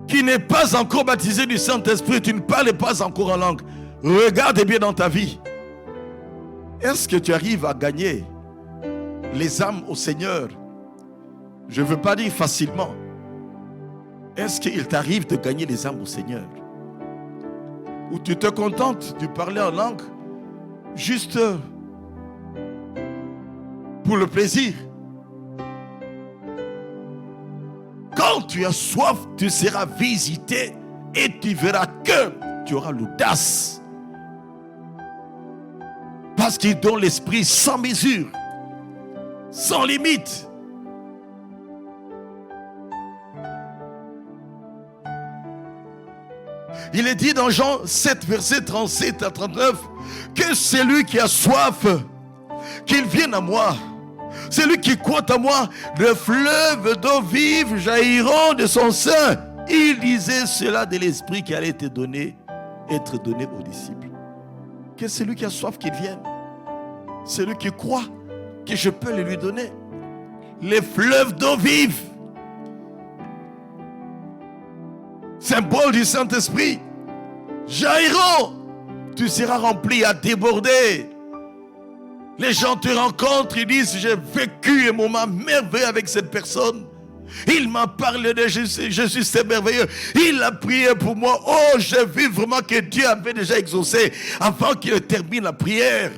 qui n'es pas encore baptisé du Saint-Esprit, tu ne parles pas encore en langue. Regarde bien dans ta vie. Est-ce que tu arrives à gagner les âmes au Seigneur? Je ne veux pas dire facilement. Est-ce qu'il t'arrive de gagner les âmes au Seigneur? Ou tu te contentes de parler en langue juste pour le plaisir? Quand tu as soif, tu seras visité et tu verras que tu auras l'audace. Parce qu'il donne l'esprit sans mesure, sans limite. Il est dit dans Jean 7, versets 37 à 39, que celui qui a soif, qu'il vienne à moi. Celui qui croit à moi, le fleuve d'eau vive jailliront de son sein. Il disait cela de l'esprit qui allait être donné aux disciples. Que celui qui a soif, qu'il vienne. Celui qui croit que je peux le lui donner. Les fleuves d'eau vive. Symbole du Saint-Esprit. Jailliront. Tu seras rempli à déborder. Les gens te rencontrent, ils disent, j'ai vécu un moment merveilleux avec cette personne. Il m'a parlé de Jésus, Jésus c'est merveilleux. Il a prié pour moi. Oh, j'ai vu vraiment que Dieu avait déjà exaucé avant qu'il termine la prière.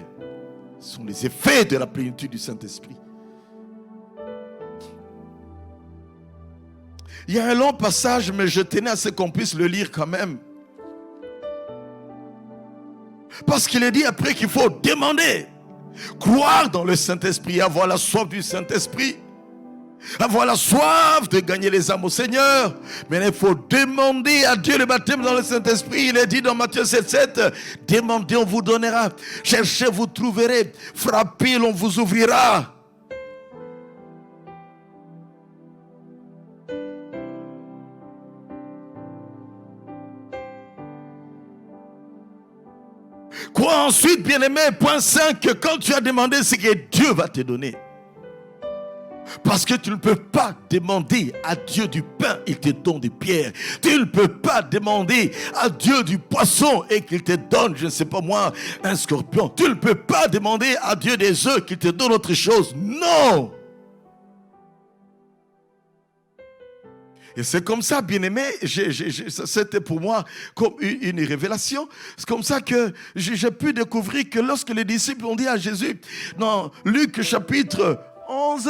Ce sont les effets de la plénitude du Saint-Esprit. Il y a un long passage, mais je tenais à ce qu'on puisse le lire quand même. Parce qu'il est dit après qu'il faut demander, croire dans le Saint-Esprit, avoir la soif du Saint-Esprit, avoir la soif de gagner les âmes au Seigneur. Mais il faut demander à Dieu le baptême dans le Saint-Esprit. Il est dit dans Matthieu 7,7, demandez, on vous donnera. Cherchez, vous trouverez. Frappez, on vous ouvrira. Crois ensuite, bien-aimé, point 5, que quand tu as demandé, c'est que Dieu va te donner. Parce que tu ne peux pas demander à Dieu du pain, il te donne des pierres. Tu ne peux pas demander à Dieu du poisson et qu'il te donne, je ne sais pas moi, un scorpion. Tu ne peux pas demander à Dieu des œufs qu'il te donne autre chose. Non! Et c'est comme ça, bien-aimé, c'était pour moi comme une révélation. C'est comme ça que j'ai pu découvrir que lorsque les disciples ont dit à Jésus, dans Luc chapitre 11,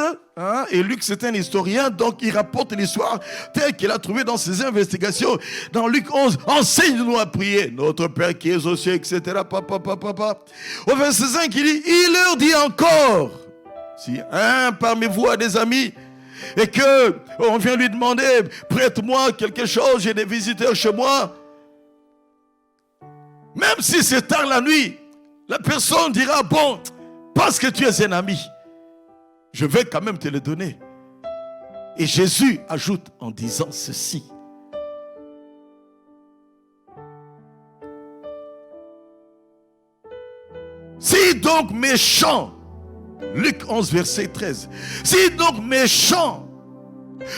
et Luc c'est un historien, donc il rapporte l'histoire telle qu'il a trouvée dans ses investigations. Dans Luc 11, enseigne-nous à prier, notre Père qui es aux cieux, etc. Au verset 5, il dit, il leur dit encore, si un parmi vous a des amis, et que on vient lui demander, prête-moi quelque chose, j'ai des visiteurs chez moi. Même si c'est tard la nuit, la personne dira, bon, parce que tu es un ami, je vais quand même te le donner. Et Jésus ajoute en disant ceci. Si donc méchant, Luc 11, verset 13. Si donc méchant,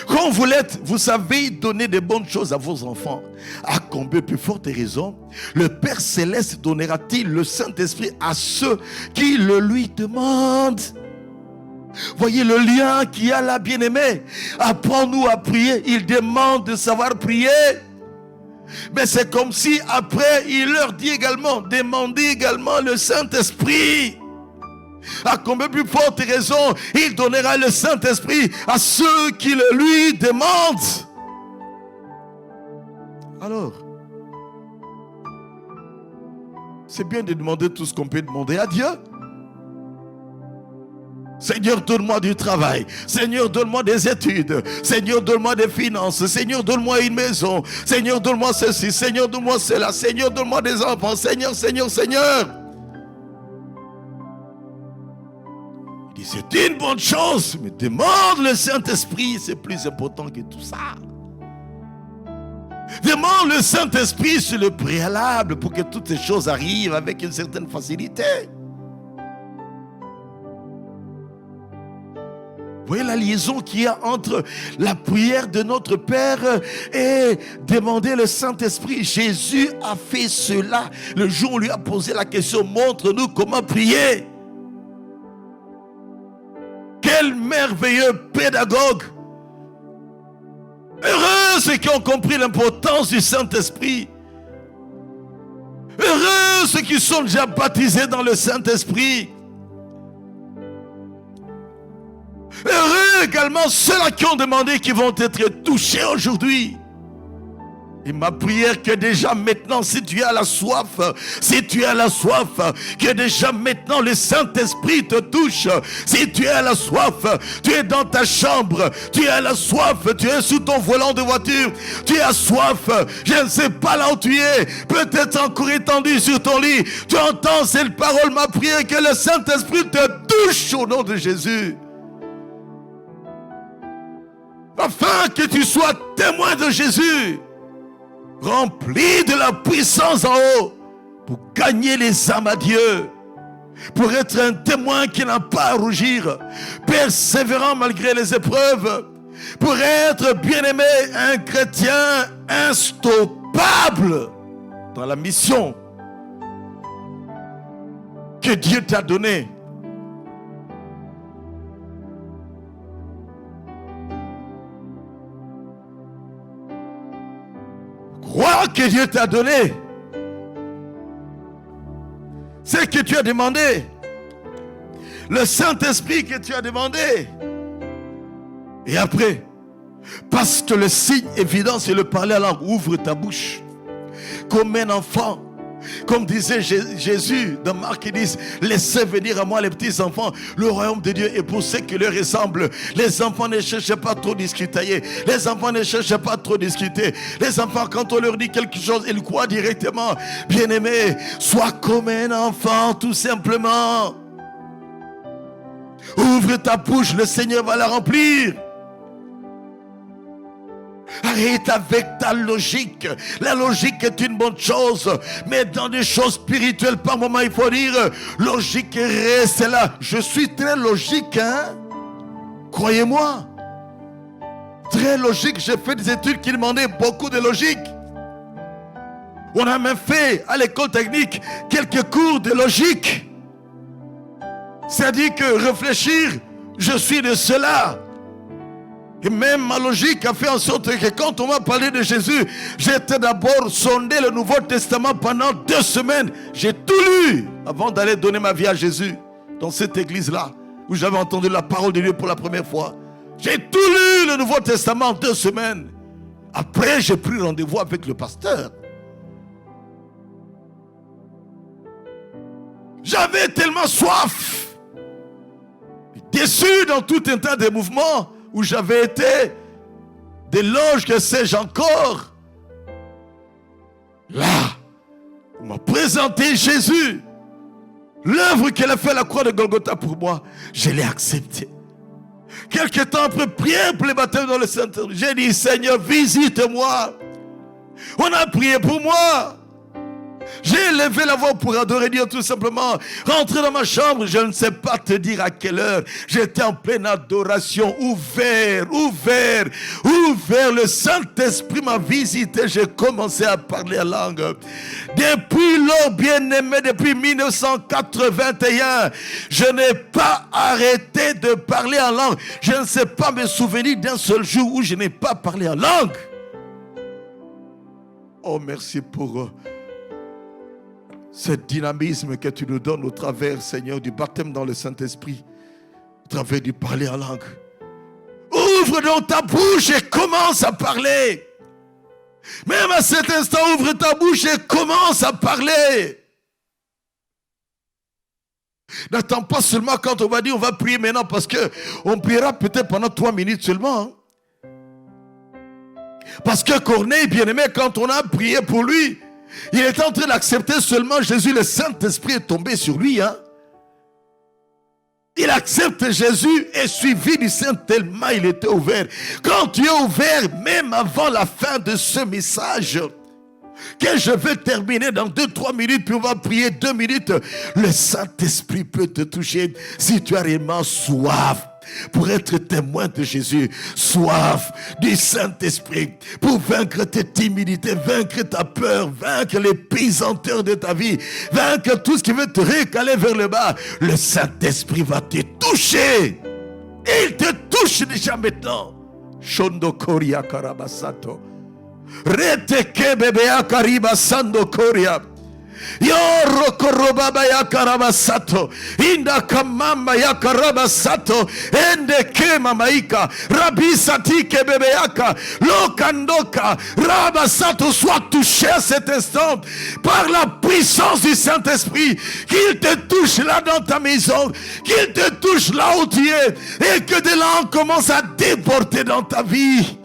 quand vous l'êtes, vous savez donner de bonnes choses à vos enfants, à combien plus forte raison, le Père Céleste donnera-t-il le Saint-Esprit à ceux qui le lui demandent? Voyez le lien qu'il y a là, bien-aimé. Apprends-nous à prier. Il demande de savoir prier. Mais c'est comme si après, il leur dit également, demandez également le Saint-Esprit. À combien plus forte raison, il donnera le Saint-Esprit à ceux qui le lui demandent. Alors, c'est bien de demander tout ce qu'on peut demander à Dieu. Seigneur, donne-moi du travail. Seigneur, donne-moi des études. Seigneur, donne-moi des finances. Seigneur, donne-moi une maison. Seigneur, donne-moi ceci. Seigneur, donne-moi cela. Seigneur, donne-moi des enfants. Seigneur, Seigneur, Seigneur. Il dit, c'est une bonne chose, mais demande le Saint-Esprit. C'est plus important que tout ça. Demande le Saint-Esprit sur le préalable pour que toutes ces choses arrivent avec une certaine facilité. Vous voyez la liaison qu'il y a entre la prière de notre Père et demander le Saint-Esprit. Jésus a fait cela. Le jour où on lui a posé la question, montre-nous comment prier. Quel merveilleux pédagogue. Heureux ceux qui ont compris l'importance du Saint-Esprit. Heureux ceux qui sont déjà baptisés dans le Saint-Esprit. Heureux également ceux-là qui ont demandé, qui vont être touchés aujourd'hui. Et ma prière que déjà maintenant, si tu as la soif, que déjà maintenant le Saint-Esprit te touche. Si tu as la soif, tu es dans ta chambre, tu as la soif, tu es sous ton volant de voiture, tu as soif, je ne sais pas là où tu es, peut-être encore étendu sur ton lit, tu entends cette parole, ma prière, que le Saint-Esprit te touche au nom de Jésus. Afin que tu sois témoin de Jésus, rempli de la puissance en haut, pour gagner les âmes à Dieu, pour être un témoin qui n'a pas à rougir, persévérant malgré les épreuves, pour être bien-aimé, un chrétien instoppable dans la mission que Dieu t'a donnée. Crois que Dieu t'a donné ce que tu as demandé, le Saint-Esprit que tu as demandé. Et après, parce que le signe évident, c'est le parler à langue. Ouvre ta bouche comme un enfant. Comme disait Jésus dans Marc, il dit: laissez venir à moi les petits enfants, le royaume de Dieu est pour ceux qui leur ressemblent. Les enfants ne cherchent pas trop discuter. Les enfants ne cherchent pas trop discuter. Les enfants, quand on leur dit quelque chose, ils croient directement. Bien-aimé, sois comme un enfant, tout simplement. Ouvre ta bouche, le Seigneur va la remplir. Arrête avec ta logique. La logique est une bonne chose, mais dans des choses spirituelles, par moment, il faut dire logique reste là. Je suis très logique, hein? Croyez-moi. Très logique. J'ai fait des études qui demandaient beaucoup de logique. On a même fait à l'école technique quelques cours de logique. C'est-à-dire que réfléchir, je suis de cela. Et même ma logique a fait en sorte que quand on m'a parlé de Jésus, j'étais d'abord sondé le Nouveau Testament pendant 2 semaines. J'ai tout lu avant d'aller donner ma vie à Jésus dans cette église-là où j'avais entendu la parole de Dieu pour la première fois. J'ai tout lu le Nouveau Testament en 2 semaines. Après, j'ai pris rendez-vous avec le pasteur. J'avais tellement soif, déçu dans tout un tas de mouvements où j'avais été, des loges, que sais-je encore. Là, on m'a présenté Jésus. L'œuvre qu'elle a fait à la croix de Golgotha pour moi, je l'ai acceptée. Quelque temps après, prière pour le baptême dans le Saint-Esprit. J'ai dit: Seigneur, visite-moi. On a prié pour moi. J'ai levé la voix pour adorer Dieu, tout simplement. Rentré dans ma chambre, je ne sais pas te dire à quelle heure. J'étais en pleine adoration, ouvert. Le Saint-Esprit m'a visité. J'ai commencé à parler en langue. Depuis lors, bien-aimé, depuis 1981, je n'ai pas arrêté de parler en langue. Je ne sais pas me souvenir d'un seul jour où je n'ai pas parlé en langue. Oh, merci pour ce dynamisme que tu nous donnes au travers, Seigneur, du baptême dans le Saint-Esprit, au travers du parler en langue. Ouvre donc ta bouche et commence à parler. Même à cet instant, ouvre ta bouche et commence à parler. N'attends pas seulement quand on va dire on va prier maintenant, parce qu'on priera peut-être pendant 3 minutes seulement. Hein? Parce que Corneille, bien-aimé, quand on a prié pour lui, il était en train d'accepter seulement Jésus. Le Saint-Esprit est tombé sur lui. Hein? Il accepte Jésus et suivi du Saint tellement il était ouvert. Quand tu es ouvert, même avant la fin de ce message, que je vais terminer dans 2-3 minutes, puis on va prier 2 minutes, le Saint-Esprit peut te toucher si tu as réellement soif pour être témoin de Jésus, soif du Saint-Esprit, pour vaincre tes timidités, vaincre ta peur, vaincre les pesanteurs de ta vie, vaincre tout ce qui veut te recaler vers le bas. Le Saint-Esprit va te toucher. Il te touche déjà maintenant. Shondo Koria Karabasato. Reteke Bebea Kariba Sando Koria. Yorokorobaba yakarabasato. Inda kamama yakarabasato. Ende kema maika. Rabisati kebebeyaka. Lokandoka. Rabasato, sois touché à cet instant par la puissance du Saint-Esprit. Qu'il te touche là dans ta maison. Qu'il te touche là où tu es. Et que de là on commence à déporter dans ta vie.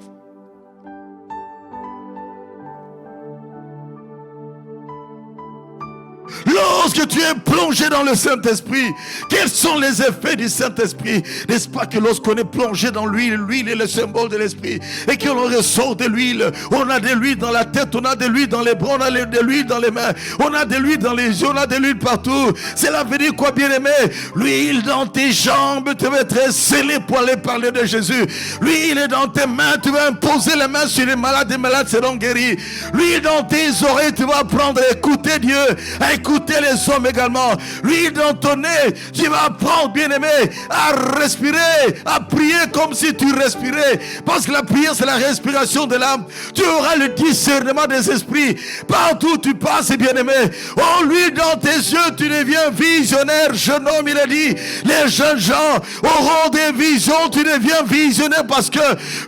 Lorsque tu es plongé dans le Saint-Esprit, quels sont les effets du Saint-Esprit? N'est-ce pas que lorsqu'on est plongé dans l'huile, l'huile est le symbole de l'Esprit, et que l'on ressort de l'huile, on a de l'huile dans la tête, on a de l'huile dans les bras, on a de l'huile dans les mains, on a de l'huile dans les yeux, on a de l'huile partout. Cela veut dire quoi, bien-aimé? L'huile dans tes jambes, tu vas être scellé pour aller parler de Jésus. L'huile est dans tes mains, tu vas imposer les mains sur les malades seront guéris. L'huile dans tes oreilles, tu vas apprendre à écouter Dieu, à écouter les hommes également. L'huile dans ton nez, tu vas apprendre, bien-aimé, à respirer, à prier comme si tu respirais, parce que la prière c'est la respiration de l'âme. Tu auras le discernement des esprits partout où tu passes, bien-aimé. Oh, l'huile dans tes yeux, tu deviens visionnaire. Jeune homme, il a dit, les jeunes gens auront des visions, tu deviens visionnaire parce que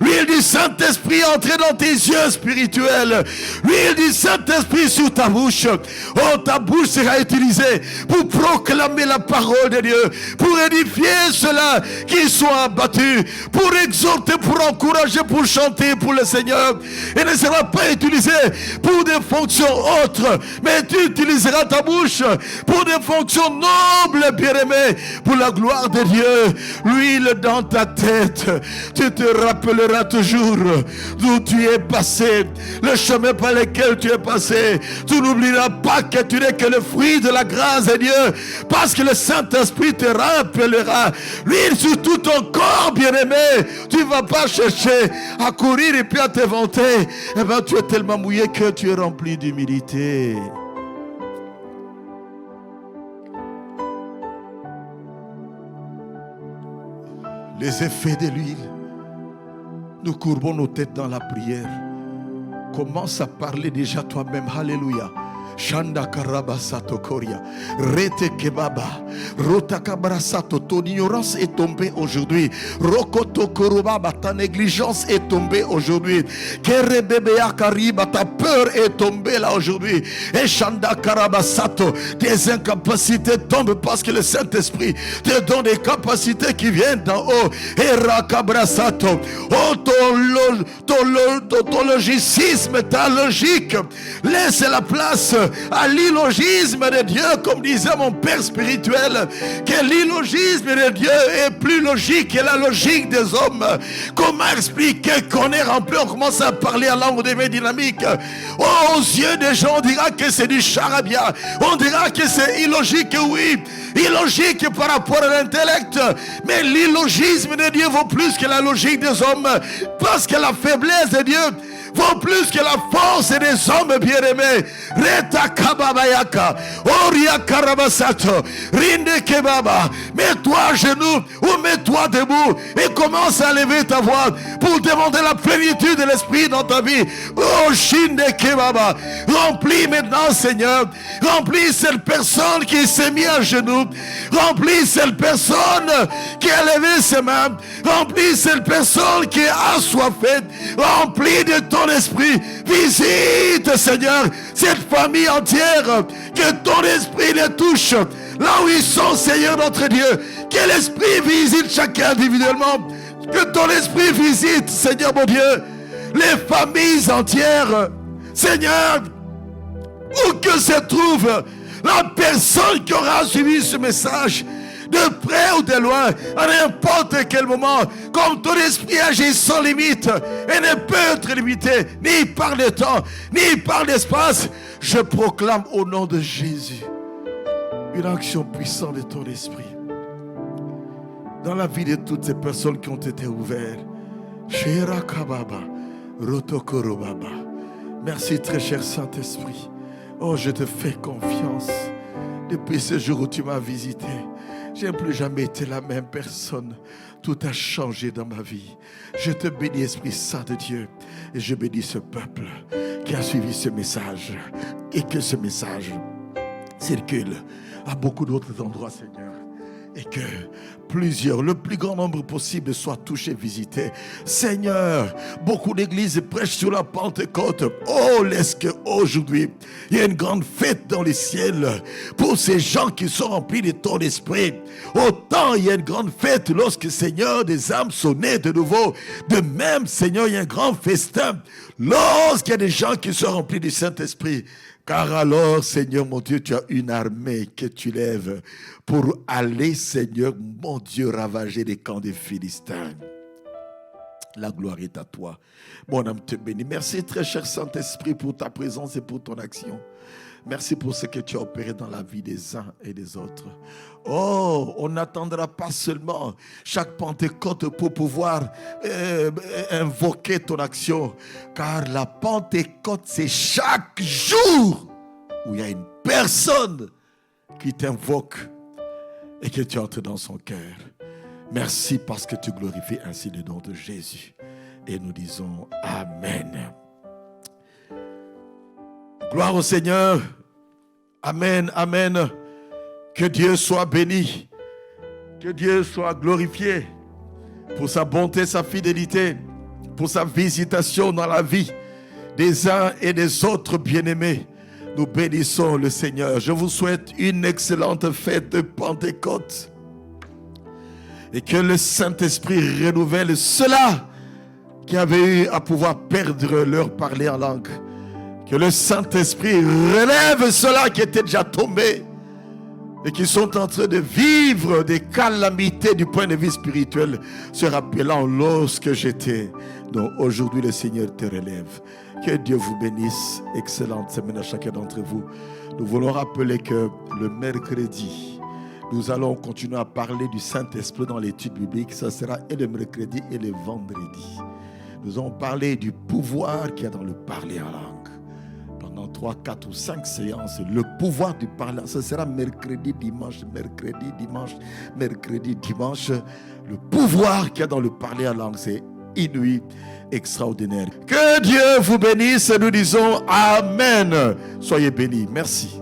l'huile du Saint-Esprit est entrée dans tes yeux spirituels. L'huile du Saint-Esprit sur ta bouche. Oh, ta bouche sera utilisée pour proclamer la parole de Dieu, pour édifier ceux-là qui sont abattus, pour exhorter, pour encourager, pour chanter pour le Seigneur. Et ne sera pas utilisé pour des fonctions autres, mais tu utiliseras ta bouche pour des fonctions nobles, bien-aimées, pour la gloire de Dieu. L'huile dans ta tête, tu te rappelleras toujours d'où tu es passé, le chemin par lequel tu es passé. Tu n'oublieras pas que tu n'es que le fruit de la grâce de Dieu, parce que le Saint-Esprit te rappellera. L'huile sur tout ton corps, bien-aimé. Tu ne vas pas chercher à courir et puis à te vanter. Eh bien, tu es tellement mouillé que tu es rempli d'humilité. Les effets de l'huile. Nous courbons nos têtes dans la prière. Commence à parler déjà toi-même. Alléluia. Shanda Karabasato Koria, Rete Kebaba, Rota Kabrasato, ton ignorance est tombée aujourd'hui. Rokoto Korobaba, ta négligence est tombée aujourd'hui. Kerebebea Kariba, ta peur est tombée là aujourd'hui. Et Shanda Karabasato, tes incapacités tombent parce que le Saint-Esprit te donne des capacités qui viennent d'en haut. Et Rakabrasato, oh ton logicisme, ta logique, laisse la place à l'illogisme de Dieu, comme disait mon père spirituel, que l'illogisme de Dieu est plus logique que la logique des hommes. Comment expliquer qu'on est rempli, on commence à parler à langue de dynamique. Oh, aux yeux des gens, on dira que c'est du charabia, on dira que c'est illogique, oui, illogique par rapport à l'intellect, mais l'illogisme de Dieu vaut plus que la logique des hommes, parce que la faiblesse de Dieu vaut plus que la force des hommes bien-aimés. Reta kababayaka, oria karabasato, rinde kebaba. Mets-toi à genoux ou mets-toi debout et commence à lever ta voix pour demander la plénitude de l'Esprit dans ta vie. Oh, shinde kebaba. Remplis maintenant, Seigneur. Remplis cette personne qui s'est mise à genoux. Remplis cette personne qui a levé ses mains. Remplis cette personne qui est assoiffée. Remplis de ton esprit. Visite, Seigneur, cette famille entière. Que ton esprit les touche là où ils sont, Seigneur notre Dieu. Que l'esprit visite chacun individuellement. Que ton esprit visite, Seigneur mon Dieu, les familles entières. Seigneur, où que se trouve la personne qui aura suivi ce message, de près ou de loin, à n'importe quel moment, comme ton esprit agit sans limite et ne peut être limité ni par le temps, ni par l'espace, je proclame au nom de Jésus une action puissante de ton esprit dans la vie de toutes ces personnes qui ont été ouvertes. Merci très cher Saint-Esprit. Oh, je te fais confiance. Depuis ce jour où tu m'as visité, je n'ai plus jamais été la même personne. Tout a changé dans ma vie. Je te bénis, Esprit Saint de Dieu. Et je bénis ce peuple qui a suivi ce message. Et que ce message circule à beaucoup d'autres endroits, Seigneur. Et que plusieurs, le plus grand nombre possible soient touchés, visités. Seigneur, beaucoup d'églises prêchent sur la Pentecôte. Oh, laisse qu'aujourd'hui, il y a une grande fête dans les ciels pour ces gens qui sont remplis de ton esprit. Autant il y a une grande fête lorsque, Seigneur, des âmes sont nées de nouveau. De même, Seigneur, il y a un grand festin lorsqu'il y a des gens qui sont remplis du Saint-Esprit. Car alors, Seigneur mon Dieu, tu as une armée que tu lèves pour aller, Seigneur mon Dieu, ravager les camps des Philistins. La gloire est à toi. Mon âme te bénit. Merci, très cher Saint-Esprit, pour ta présence et pour ton action. Merci pour ce que tu as opéré dans la vie des uns et des autres. Oh, on n'attendra pas seulement chaque Pentecôte pour pouvoir invoquer ton action. Car la Pentecôte, c'est chaque jour où il y a une personne qui t'invoque et que tu entres dans son cœur. Merci parce que tu glorifies ainsi le nom de Jésus. Et nous disons Amen. Gloire au Seigneur. Amen, amen. Que Dieu soit béni. Que Dieu soit glorifié pour sa bonté, sa fidélité, pour sa visitation dans la vie des uns et des autres bien-aimés. Nous bénissons le Seigneur. Je vous souhaite une excellente fête de Pentecôte. Et que le Saint-Esprit renouvelle ceux-là qui avaient eu à pouvoir perdre leur parler en langue. Que le Saint-Esprit relève ceux-là qui étaient déjà tombés et qui sont en train de vivre des calamités du point de vue spirituel, se rappelant lorsque j'étais. Donc aujourd'hui, le Seigneur te relève. Que Dieu vous bénisse. Excellente semaine à chacun d'entre vous. Nous voulons rappeler que le mercredi, nous allons continuer à parler du Saint-Esprit dans l'étude biblique. Ça sera et le mercredi et le vendredi. Nous allons parler du pouvoir qu'il y a dans le parler en langue. Pendant 3, 4 ou 5 séances, le pouvoir du parler, ce sera mercredi, dimanche, mercredi, dimanche, mercredi, dimanche. Le pouvoir qu'il y a dans le parler en langue, c'est inouï, extraordinaire. Que Dieu vous bénisse. Nous disons Amen. Soyez bénis. Merci.